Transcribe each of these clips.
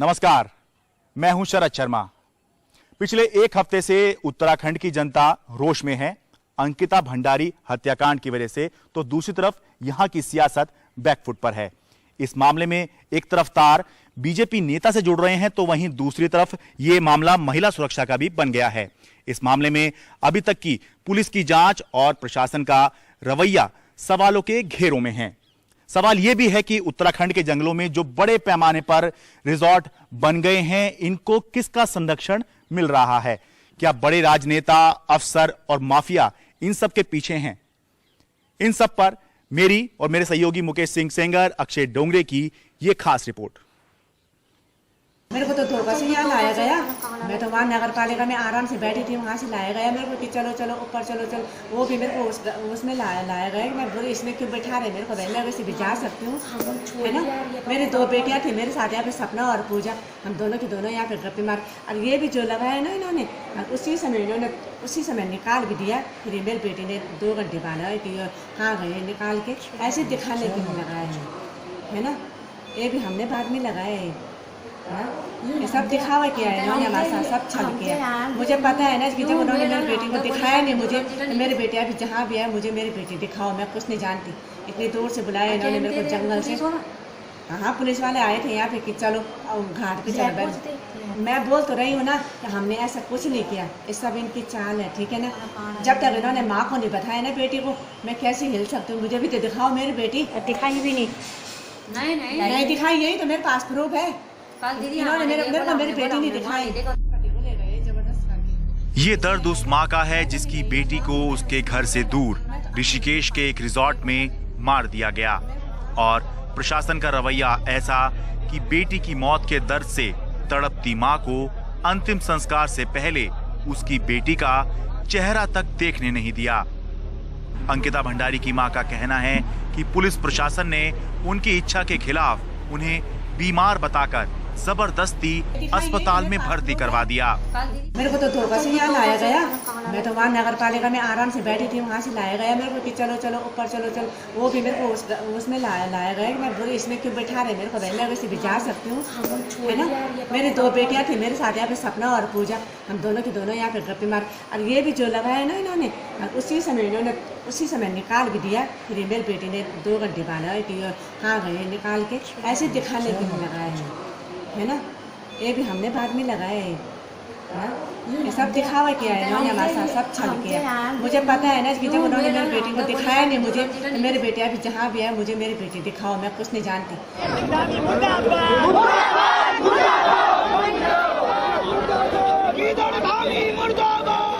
नमस्कार, मैं हूं शरद शर्मा। पिछले एक हफ्ते से उत्तराखंड की जनता रोष में है अंकिता भंडारी हत्याकांड की वजह से, तो दूसरी तरफ यहां की सियासत बैकफुट पर है। इस मामले में एक तरफ तार बीजेपी नेता से जुड़ रहे हैं, तो वहीं दूसरी तरफ यह मामला महिला सुरक्षा का भी बन गया है। इस मामले में अभी तक की पुलिस की जांच और प्रशासन का रवैया सवालों के घेरों में है। सवाल यह भी है कि उत्तराखंड के जंगलों में जो बड़े पैमाने पर रिजॉर्ट बन गए हैं, इनको किसका संरक्षण मिल रहा है? क्या बड़े राजनेता, अफसर और माफिया इन सब के पीछे हैं? इन सब पर मेरी और मेरे सहयोगी मुकेश सिंह सेंगर, अक्षय डोंगरे की यह खास रिपोर्ट। मेरे को तो धोखा से यहाँ लाया गया। मैं तो वहाँ नगर पालिका में आराम से बैठी थी, वहाँ से लाया गया मेरे को कि चलो चलो ऊपर चलो चलो। वो भी मेरे को उसमें लाया गया कि मैं बोली इसमें क्यों बैठा रहे मेरे को, मैं वैसे भी जा सकती हूँ, है ना। मेरी दो बेटियाँ थी मेरे साथ यहाँ पे, सपना और पूजा, हम दोनों की दोनों यहाँ पे गप्पे मार। और ये भी जो लगाया ना इन्होंने, उसी समय निकाल भी दिया। फिर मेरी बेटी ने 2 घंटे बाद कि कहाँ गए निकाल के, ऐसे दिखाने के लिए लगाया है ना। ये भी हमने बाद में लगाया है, ये सब दिखावा किया है इन्होंने, हमारे साथ सब छल किया। मुझे पता है ना कि जब उन्होंने मेरी बेटी को दिखाया नहीं मुझे, तो मेरी बेटी अभी जहाँ भी है मुझे मेरी बेटी दिखाओ, मैं कुछ नहीं जानती। इतनी दूर से बुलाया इन्होंने मेरे को जंगल से। हाँ, पुलिस वाले आए थे यहाँ पे कि चलो घाट पे चलो बैठ। मैं बोल तो रही हूँ ना कि हमने ऐसा कुछ नहीं किया, ये सब इनकी चाल है, ठीक है ना। जब तक इन्होंने माँ को नहीं बताया ना बेटी को, मैं कैसे हिल सकती हूँ? मुझे भी तो दिखाओ मेरी बेटी। दिखाई भी नहीं, नहीं दिखाई, यही तो मेरे पास प्रूफ है। मेरी बेटी नहीं दिखाई। ये दर्द उस माँ का है जिसकी बेटी को उसके घर से दूर ऋषिकेश के एक रिजॉर्ट में मार दिया गया, और प्रशासन का रवैया ऐसा कि बेटी की मौत के दर्द से तड़पती माँ को अंतिम संस्कार से पहले उसकी बेटी का चेहरा तक देखने नहीं दिया। अंकिता भंडारी की माँ का कहना है कि पुलिस प्रशासन ने उनकी इच्छा के खिलाफ उन्हें बीमार बताकर जबरदस्ती अस्पताल में भर्ती करवा दिया। मेरे को तो धोखा से यहाँ लाया गया। मैं तो वहाँ नगर पालिका में आराम से बैठी थी, वहाँ से लाया गया मेरे को कि चलो चलो ऊपर चलो चलो। वो भी मेरे को उसमें लाया गया कि मैं बोली इसमें क्यों बैठा रहे मेरे को, मैं वैसे भी जा सकती हूँ, है ना। मेरी 2 बेटियाँ थी मेरे साथ यहाँ पे, सपना और पूजा, हम दोनों की दोनों यहाँ पे गप्पे मार। और ये भी जो लगाया ना इन्होंने, उसी समय निकाल भी दिया। फिर मेरी बेटी ने 2 घंटे बाद कि कहाँ गए निकाल के, ऐसे दिखाने के लिए लगाया है ना। ये भी हमने बाद में लगाया है, ये सब दिखावा किया है इन्होंने, हमारे साथ सब छल किया। मुझे पता है ना कि जब उन्होंने मेरी बेटी को दिखाया नहीं मुझे, तो मेरी बेटी अभी जहाँ भी है मुझे मेरी बेटी दिखाओ, मैं कुछ नहीं जानती।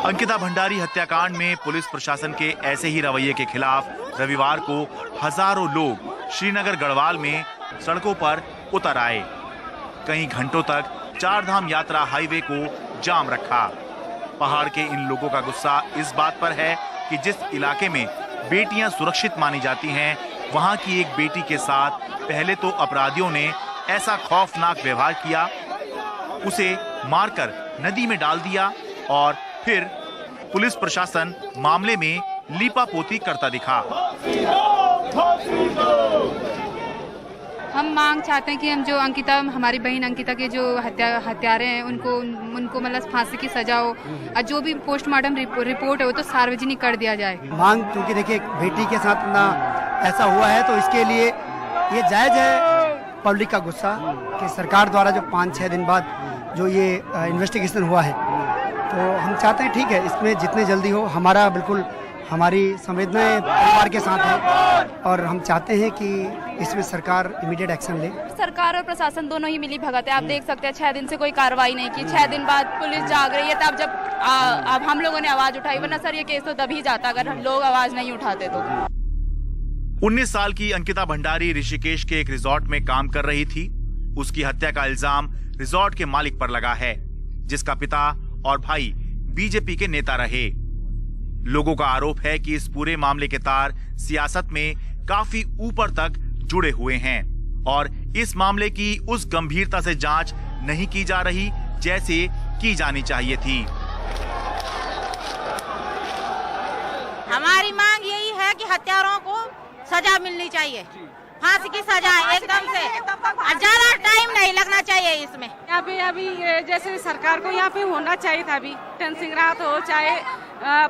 अंकिता भंडारी हत्याकांड में पुलिस प्रशासन के ऐसे ही रवैये के खिलाफ रविवार को हजारों लोग श्रीनगर गढ़वाल में सड़कों पर उतर आए। कई घंटों तक 4 धाम यात्रा हाईवे को जाम रखा। पहाड़ के इन लोगों का गुस्सा इस बात पर है कि जिस इलाके में बेटियां सुरक्षित मानी जाती हैं, वहां की एक बेटी के साथ पहले तो अपराधियों ने ऐसा खौफनाक व्यवहार किया, उसे मारकर नदी में डाल दिया, और फिर पुलिस प्रशासन मामले में लीपापोती करता दिखा। हम मांग चाहते हैं कि हम जो अंकिता, हमारी बहन अंकिता के जो हत्यारे हैं उनको मतलब फांसी की सजा हो, और जो भी पोस्टमार्टम रिपोर्ट है वो तो सार्वजनिक कर दिया जाए। मांग, क्योंकि देखिए बेटी के साथ ना ऐसा हुआ है, तो इसके लिए ये जायज है पब्लिक का गुस्सा कि सरकार द्वारा जो 5-6 दिन बाद जो ये इन्वेस्टिगेशन हुआ है, तो हम चाहते हैं ठीक है, इसमें जितने जल्दी हो, हमारी संवेदनाएं परिवार के साथ है, और हम चाहते हैं कि इसमें सरकार इमीडिएट एक्शन ले। सरकार और प्रशासन दोनों ही मिली भगत है। आप देख सकते हैं 6 दिन से कोई कार्रवाई नहीं की, 6 दिन बाद पुलिस जाग रही है, तब जब अब हम लोगों ने आवाज उठाई, वरना सर ये केस तो तभी जाता अगर हम लोग आवाज नहीं उठाते तो। 19 साल की अंकिता भंडारी ऋषिकेश के एक रिजॉर्ट में काम कर रही थी। उसकी हत्या का इल्जाम रिजॉर्ट के मालिक पर लगा है, जिसका पिता और भाई बीजेपी के नेता रहे। लोगों का आरोप है कि इस पूरे मामले के तार सियासत में काफी ऊपर तक जुड़े हुए हैं, और इस मामले की उस गंभीरता से जांच नहीं की जा रही जैसे की जानी चाहिए थी। हमारी मांग यही है कि हत्यारों को सजा मिलनी चाहिए, फांसी की सजा एकदम से, ज्यादा टाइम नहीं लगना चाहिए इसमें। यहाँ पे अभी जैसे सरकार को यहाँ पे होना चाहिए था, अभी टन सिंह रावत हो चाहे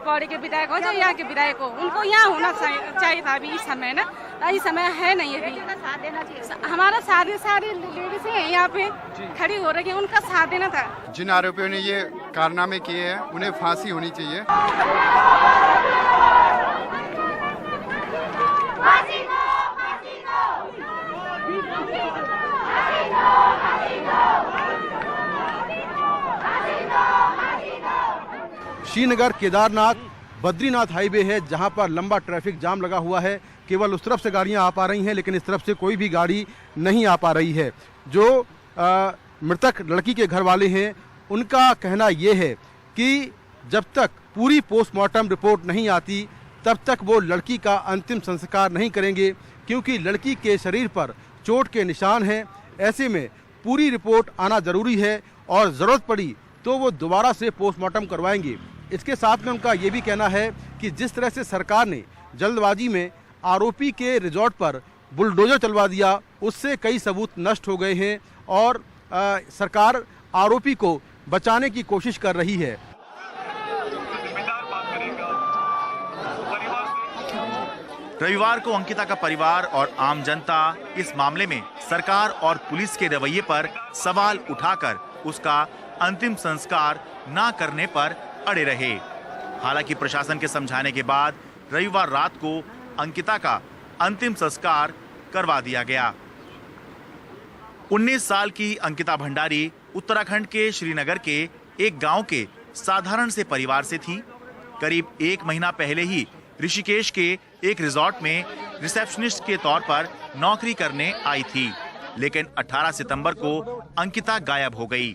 पौड़ी के विधायक हो चाहे यहाँ के विधायक हो, उनको यहाँ होना चाहिए था अभी इस समय ना, इस समय है नहीं अभी। हमारा सारी लेडीज है यहाँ पे खड़ी हो रही है, उनका साथ देना था। जिन आरोपियों ने ये कारनामे किए हैं उन्हें फांसी होनी चाहिए। श्रीनगर केदारनाथ बद्रीनाथ हाईवे है, जहां पर लंबा ट्रैफिक जाम लगा हुआ है। केवल उस तरफ से गाड़ियां आ पा रही हैं, लेकिन इस तरफ से कोई भी गाड़ी नहीं आ पा रही है। जो मृतक लड़की के घर वाले हैं, उनका कहना ये है कि जब तक पूरी पोस्टमार्टम रिपोर्ट नहीं आती तब तक वो लड़की का अंतिम संस्कार नहीं करेंगे, क्योंकि लड़की के शरीर पर चोट के निशान हैं। ऐसे में पूरी रिपोर्ट आना जरूरी है और ज़रूरत पड़ी तो वो दोबारा से पोस्टमार्टम करवाएंगे। इसके साथ में उनका ये भी कहना है कि जिस तरह से सरकार ने जल्दबाजी में आरोपी के रिजॉर्ट पर बुलडोजर चलवा दिया, उससे कई सबूत नष्ट हो गए हैं और सरकार आरोपी को बचाने की कोशिश कर रही है। रविवार को अंकिता का परिवार और आम जनता इस मामले में सरकार और पुलिस के रवैये पर सवाल उठाकर उसका अंतिम संस्कार ना करने पर अड़े रहे। हालांकि प्रशासन के समझाने के बाद रविवार रात को अंकिता का अंतिम संस्कार करवा दिया गया। 19 साल की अंकिता भंडारी उत्तराखंड के श्रीनगर के एक गांव के साधारण से परिवार से थी। करीब 1 महीना पहले ही ऋषिकेश के एक रिजॉर्ट में रिसेप्शनिस्ट के तौर पर नौकरी करने आई थी, लेकिन 18 सितंबर को अंकिता गायब हो गई।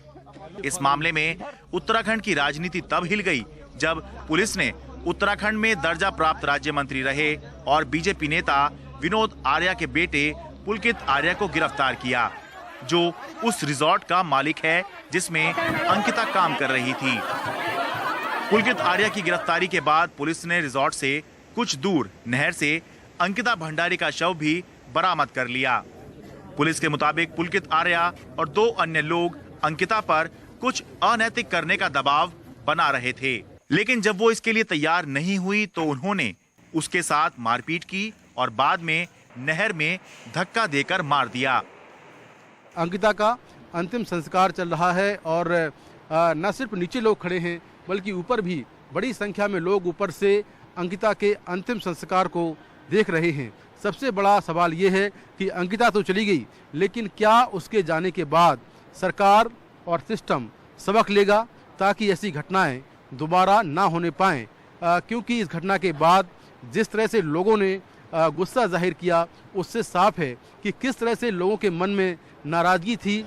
इस मामले में उत्तराखंड की राजनीति तब हिल गई जब पुलिस ने उत्तराखंड में दर्जा प्राप्त राज्य मंत्री रहे और बीजेपी नेता विनोद आर्या के बेटे पुलकित आर्या को गिरफ्तार किया, जो उस रिजॉर्ट का मालिक है जिसमें अंकिता काम कर रही थी। पुलकित आर्या की गिरफ्तारी के बाद पुलिस ने रिजॉर्ट से कुछ दूर नहर से अंकिता भंडारी का शव भी बरामद कर लिया। पुलिस के मुताबिक पुलकित आर्या और 2 अन्य लोग अंकिता पर कुछ अनैतिक करने का दबाव बना रहे थे, लेकिन जब वो इसके लिए तैयार नहीं हुई तो उन्होंने उसके साथ मारपीट की और बाद में नहर में धक्का देकर मार दिया। अंकिता का अंतिम संस्कार चल रहा है और न सिर्फ नीचे लोग खड़े हैं बल्कि ऊपर भी बड़ी संख्या में लोग ऊपर से अंकिता के अंतिम संस्कार को देख रहे हैं। सबसे बड़ा सवाल ये है कि अंकिता तो चली गई, लेकिन क्या उसके जाने के बाद सरकार और सिस्टम सबक लेगा ताकि ऐसी घटनाएं दोबारा ना होने पाएं, क्योंकि इस घटना के बाद जिस तरह से लोगों ने गुस्सा जाहिर किया उससे साफ है कि किस तरह से लोगों के मन में नाराजगी थी।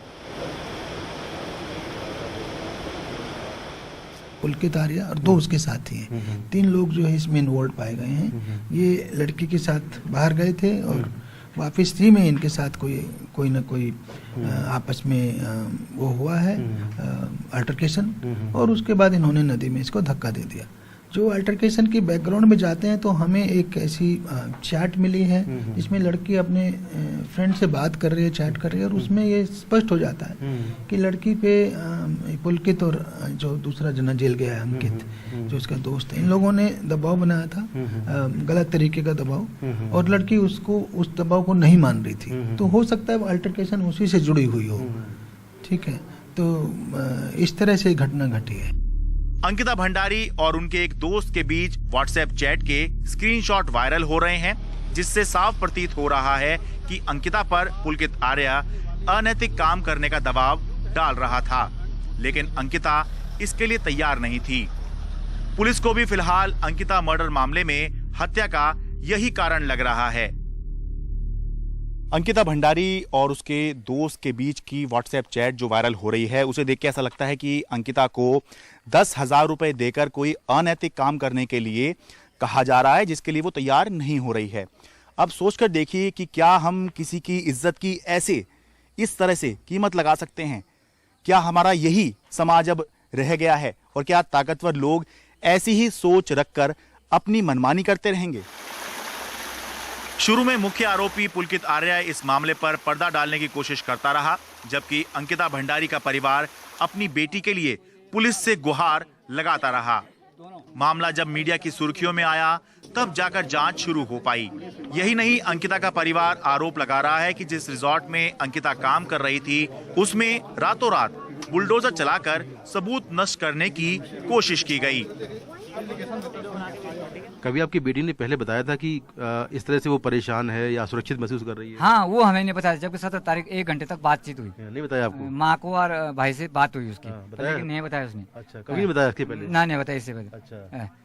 पुलकित आर्या और 2 उसके साथी हैं, 3 लोग जो है इसमें इन्वॉल्व पाए गए हैं। ये लड़की के साथ बाहर गए थे और वापस ही में इनके साथ कोई न कोई आपस में वो हुआ है अल्टरकेशन, और उसके बाद इन्होंने नदी में इसको धक्का दे दिया। जो अल्टरकेशन की बैकग्राउंड में जाते हैं तो हमें एक ऐसी चैट मिली है जिसमें लड़की अपने फ्रेंड से बात कर रही है, चैट कर रही है, और उसमें ये स्पष्ट हो जाता है कि लड़की पे पुलकित और जो दूसरा जना जेल गया है अंकित, जो इसका दोस्त है, इन लोगों ने दबाव बनाया था, गलत तरीके का दबाव, और लड़की उसको उस दबाव को नहीं मान रही थी। तो हो सकता है वो अल्टरकेशन उसी से जुड़ी हुई हो। ठीक है, तो इस तरह से घटना घटी है। अंकिता भंडारी और उनके एक दोस्त के बीच व्हाट्सएप चैट के स्क्रीनशॉट वायरल हो रहे हैं, जिससे साफ प्रतीत हो रहा है कि अंकिता पर पुलकित आर्या अनैतिक काम करने का दबाव डाल रहा था, लेकिन अंकिता इसके लिए तैयार नहीं थी। पुलिस को भी फिलहाल अंकिता मर्डर मामले में हत्या का यही कारण लग रहा है। अंकिता भंडारी और उसके दोस्त के बीच की व्हाट्सएप चैट जो वायरल हो रही है, उसे देख के ऐसा लगता है कि अंकिता को 10,000 रुपए देकर कोई अनैतिक काम करने के लिए कहा जा रहा है, जिसके लिए वो तैयार नहीं हो रही है। अब सोचकर देखिए कि क्या हम किसी की इज्जत की ऐसे इस तरह से कीमत लगा सकते हैं? क्या हमारा यही समाज अब रह गया है? और क्या ताकतवर लोग ऐसी ही सोच रखकर अपनी मनमानी करते रहेंगे? शुरू में मुख्य आरोपी पुलकित आर्य इस मामले पर पर्दा डालने की कोशिश करता रहा, जबकि अंकिता भंडारी का परिवार अपनी बेटी के लिए पुलिस से गुहार लगाता रहा। मामला जब मीडिया की सुर्खियों में आया तब जाकर जांच शुरू हो पाई। यही नहीं, अंकिता का परिवार आरोप लगा रहा है कि जिस रिजॉर्ट में अंकिता काम कर रही थी उसमें रातों रात बुलडोजर चलाकर सबूत नष्ट करने की कोशिश की गई। कभी आपकी बेटी ने पहले बताया था कि इस तरह से वो परेशान है या सुरक्षित महसूस कर रही है? हाँ, वो हमें नहीं बताया, जबकि 17 तारीख 1 घंटे तक बातचीत हुई। नहीं बताया आपको? माँ को और भाई से बात हुई उसकी, बताया? लेकिन नहीं बताया उसने। अच्छा, कभी नहीं बताया इसके पहले? ना, नहीं बताया इससे पहले। अच्छा,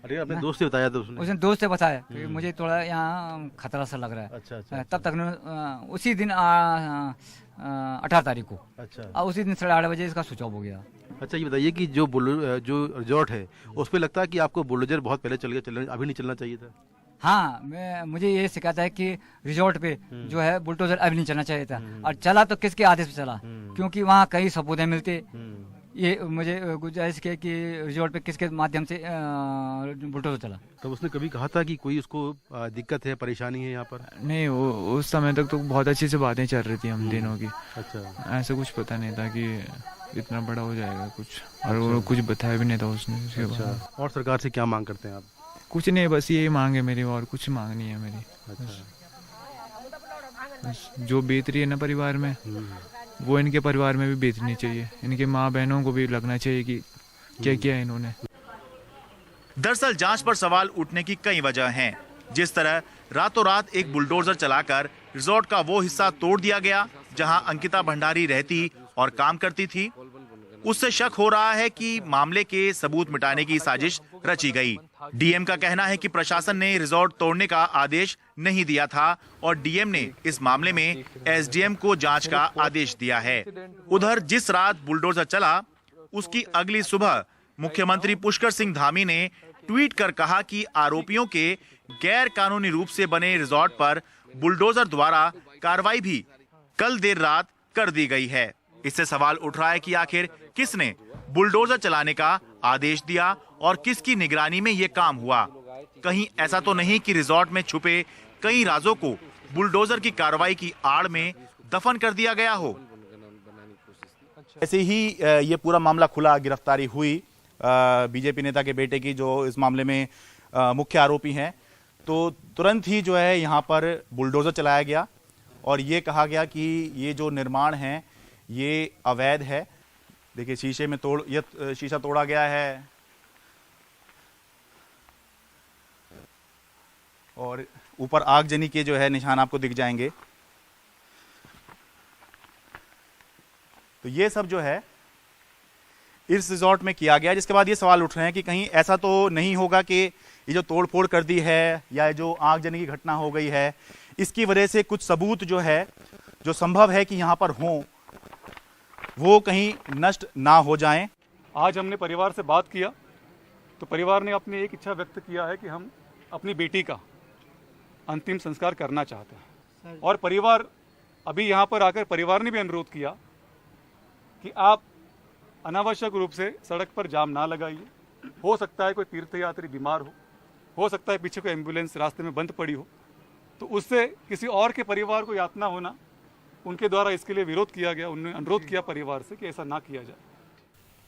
अरे अपने दोस्त से बताया था उसने दोस्त से बताया कि मुझे थोड़ा यहाँ खतरा सा लग रहा है। अच्छा। तब तक उसी दिन 18 तारीख को, अच्छा, उसी दिन 8:30 बजे इसका स्विच ऑफ हो गया। अच्छा, ये बताइए कि जो रिजॉर्ट है उस पे लगता है कि आपको बुलडोजर बहुत पहले अभी नहीं चलना चाहिए था? हाँ, मुझे ये शिकायत है कि रिजॉर्ट पे जो है बुलडोजर अभी नहीं चलना चाहिए था, और चला तो किसके आदेश पे चला, क्योंकि वहाँ कई सबूत मिलते। ये मुझे गुजारिश की कि रिजॉर्ट पे किसके माध्यम से बुलडोजर चला। तो उसने कभी कहा था कि कोई उसको दिक्कत है, परेशानी है यहाँ पर? नहीं, वो उस समय तक तो बहुत अच्छी से बातें चल रही थी हम दिनों की। अच्छा, ऐसा कुछ पता नहीं था कि इतना बड़ा हो जाएगा कुछ, और वो कुछ बताया भी नहीं था उसने उसके बाद। और सरकार से क्या मांग करते हैं आप? कुछ नहीं, बस यही मांग है मेरी, और कुछ मांग नहीं है मेरी। बस जो बेहतरी है ना परिवार में, वो इनके परिवार में भी बेचनी चाहिए। इनके माँ बहनों को भी लगना चाहिए कि क्या किया इन्होंने। दरअसल जांच पर सवाल उठने की कई वजह हैं। जिस तरह रातों रात एक बुलडोजर चलाकर रिजॉर्ट का वो हिस्सा तोड़ दिया गया जहां अंकिता भंडारी रहती और काम करती थी, उससे शक हो रहा है कि मामले के सबूत मिटाने की साजिश रची गई। डीएम का कहना है कि प्रशासन ने रिजॉर्ट तोड़ने का आदेश नहीं दिया था और डीएम ने इस मामले में एसडीएम को जांच का आदेश दिया है। उधर जिस रात बुलडोजर चला उसकी अगली सुबह मुख्यमंत्री पुष्कर सिंह धामी ने ट्वीट कर कहा कि आरोपियों के गैर कानूनी रूप से बने रिजॉर्ट पर बुलडोजर द्वारा कार्रवाई भी कल देर रात कर दी गई है। इससे सवाल उठ रहा है कि आखिर किसने बुलडोजर चलाने का आदेश दिया और किसकी निगरानी में ये काम हुआ। कहीं ऐसा तो नहीं कि रिजॉर्ट में छुपे कई राजों को बुलडोजर की कार्रवाई की आड़ में दफन कर दिया गया हो। ऐसे ही ये पूरा मामला खुला, गिरफ्तारी हुई बीजेपी नेता के बेटे की, जो इस मामले में मुख्य आरोपी हैं, तो तुरंत ही जो है यहाँ पर बुलडोजर चलाया गया और ये कहा गया कि ये जो निर्माण है ये अवैध है। देखिए शीशे में शीशा तोड़ा गया है और ऊपर आगजनी के जो है निशान आपको दिख जाएंगे। तो ये सब जो है इस रिजॉर्ट में किया गया, जिसके बाद ये सवाल उठ रहे हैं कि कहीं ऐसा तो नहीं होगा कि ये जो तोड़फोड़ कर दी है या जो आगजनी की घटना हो गई है इसकी वजह से कुछ सबूत जो है, जो संभव है कि यहाँ पर हों, वो कहीं नष्ट ना हो जाएं। आज हमने परिवार से बात किया तो परिवार ने अपनी एक इच्छा व्यक्त किया है कि हम अपनी बेटी का अंतिम संस्कार करना चाहते हैं, और परिवार अभी यहाँ पर आकर परिवार ने भी अनुरोध किया कि आप अनावश्यक रूप से सड़क पर जाम ना लगाइए। हो सकता है कोई तीर्थयात्री बीमार हो सकता है पीछे कोई एम्बुलेंस रास्ते में बंद पड़ी हो, तो उससे किसी और के परिवार को यातना होना, उनके द्वारा इसके लिए विरोध किया गया। उन्होंने अनुरोध किया परिवार से कि ऐसा ना किया जाए।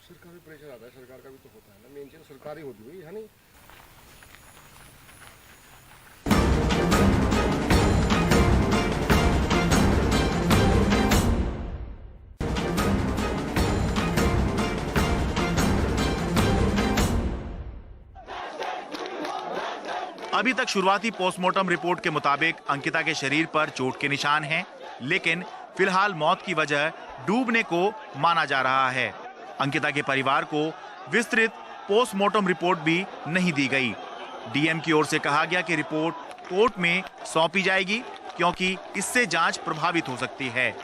सरकार में प्रेशर आता है, सरकार का भी तो होता है ना, मेन चीज सरकार ही होती हुई है नहीं। अभी तक शुरुआती पोस्टमार्टम रिपोर्ट के मुताबिक अंकिता के शरीर पर चोट के निशान हैं, लेकिन फिलहाल मौत की वजह डूबने को माना जा रहा है। अंकिता के परिवार को विस्तृत पोस्टमार्टम रिपोर्ट भी नहीं दी गई। डीएम की ओर से कहा गया कि रिपोर्ट कोर्ट में सौंपी जाएगी क्योंकि इससे जांच प्रभावित हो सकती है।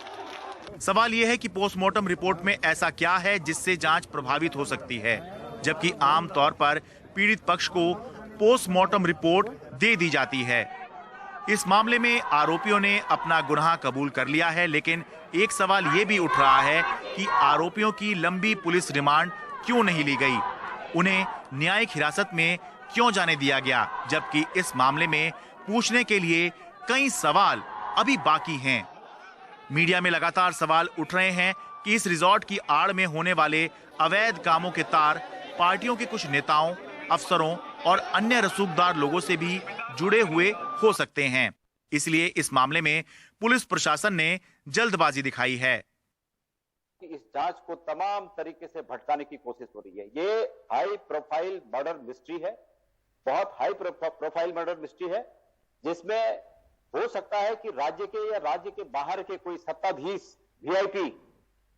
सवाल यह है कि पोस्टमार्टम रिपोर्ट में ऐसा क्या है जिससे जांच प्रभावित हो सकती है, जबकि आमतौर पर पीड़ित पक्ष को पोस्टमार्टम रिपोर्ट दे दी जाती है। इस मामले में आरोपियों ने अपना गुनाह कबूल कर लिया है, लेकिन एक सवाल ये भी उठ रहा है कि आरोपियों की लंबी पुलिस रिमांड क्यों नहीं ली गई, उन्हें न्यायिक हिरासत में क्यों जाने दिया गया, जबकि इस मामले में पूछने के लिए कई सवाल अभी बाकी हैं। मीडिया में लगातार सवाल उठ रहे हैं कि इस रिजॉर्ट की आड़ में होने वाले अवैध कामों के तार पार्टियों के कुछ नेताओं, अफसरों और अन्य रसूखदार लोगों से भी जुड़े हुए हो सकते हैं। इसलिए इस मामले में पुलिस प्रशासन ने जल्दबाजी दिखाई है। इस जांच को तमाम तरीके से भटकाने की कोशिश हो रही है। ये हाई प्रोफाइल मर्डर मिस्ट्री है, बहुत हाई प्रोफाइल मर्डर मिस्ट्री है, जिसमें हो सकता है कि राज्य के या राज्य के बाहर के कोई सत्ताधीश वीआईपी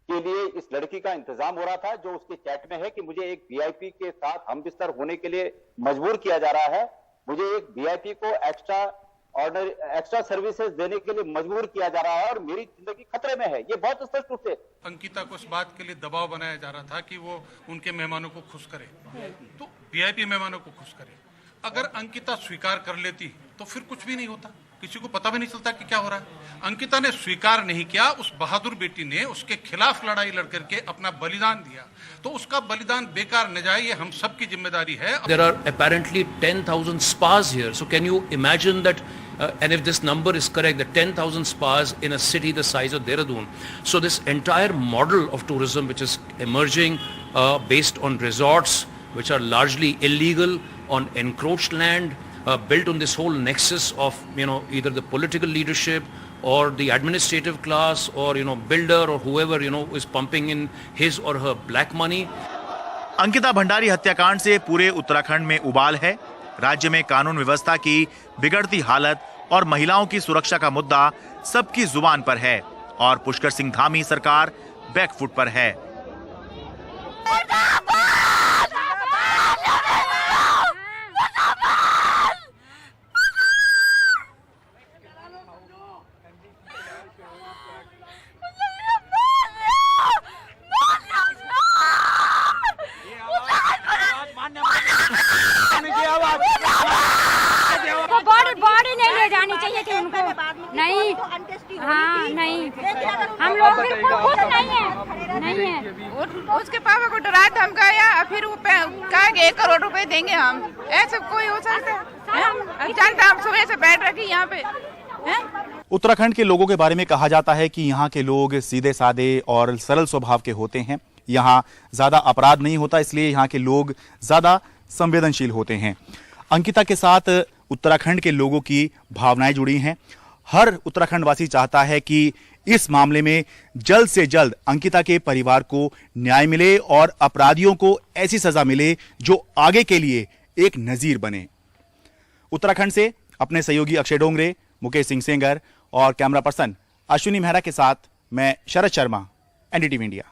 के लिए इस लड़की का इंतजाम हो रहा था, जो उसके चैट में है कि मुझे एक वीआईपी के साथ हमबिस्तर होने के लिए मजबूर किया जा रहा है, मुझे एक वीआईपी को एक्स्ट्रा सर्विसेज देने के लिए मजबूर किया जा रहा है और मेरी जिंदगी खतरे में है। ये बहुत स्पष्ट रूप से अंकिता को इस बात के लिए दबाव बनाया जा रहा था कि वो उनके मेहमानों को खुश करे, तो वीआईपी मेहमानों को खुश करे। अगर अंकिता स्वीकार कर लेती तो फिर कुछ भी नहीं होता, किसी को पता भी नहीं चलता कि क्या हो रहा है। अंकिता ने स्वीकार नहीं किया, उस बहादुर बेटी ने उसके खिलाफ लड़ाई लड़ करके अपना बलिदान दिया, तो उसका बलिदान बेकार न जाए, ये हम सब की जिम्मेदारी है। There are apparently 10,000 spas here, so can you imagine that? And if this number is correct, the 10,000 spas in a city the size of Dehradun. So this entire model of tourism which is emerging based on resorts which are largely illegal on encroached land, built on this whole nexus of, either the political leadership or the administrative class or, builder or whoever, is pumping in his or her black money. Ankita Bhandari हत्याकांड से पूरे उत्तराखंड में उबाल है। राज्य में कानून व्यवस्था की बिगड़ती हालत और महिलाओं की सुरक्षा का मुद्दा सबकी जुबान पर है और पुष्कर सिंह धामी सरकार बैकफुट पर है। बॉडी नहीं ले जानी चाहिए थी उनको, नहीं, हाँ नहीं, हम लोग बिल्कुल खुश नहीं है। उसके पापा को डरा धमकाया, फिर वो कहा कि 1 करोड़ रुपए देंगे हम, ऐसे कोई हो सकता है? जानता हम सुबह से बैठ रखी यहाँ पे। उत्तराखंड के लोगों के बारे में कहा जाता है कि यहाँ के लोग सीधे साधे और सरल स्वभाव के होते हैं। यहाँ ज्यादा अपराध नहीं होता, इसलिए यहाँ के लोग ज्यादा संवेदनशील होते हैं। अंकिता के साथ उत्तराखंड के लोगों की भावनाएं जुड़ी हैं। हर उत्तराखंड वासी चाहता है कि इस मामले में जल्द से जल्द अंकिता के परिवार को न्याय मिले और अपराधियों को ऐसी सजा मिले जो आगे के लिए एक नजीर बने। उत्तराखंड से अपने सहयोगी अक्षय डोंगरे, मुकेश सिंह सेंगर और कैमरा पर्सन अश्विनी मेहरा के साथ मैं शरद शर्मा, एनडीटीवी इंडिया।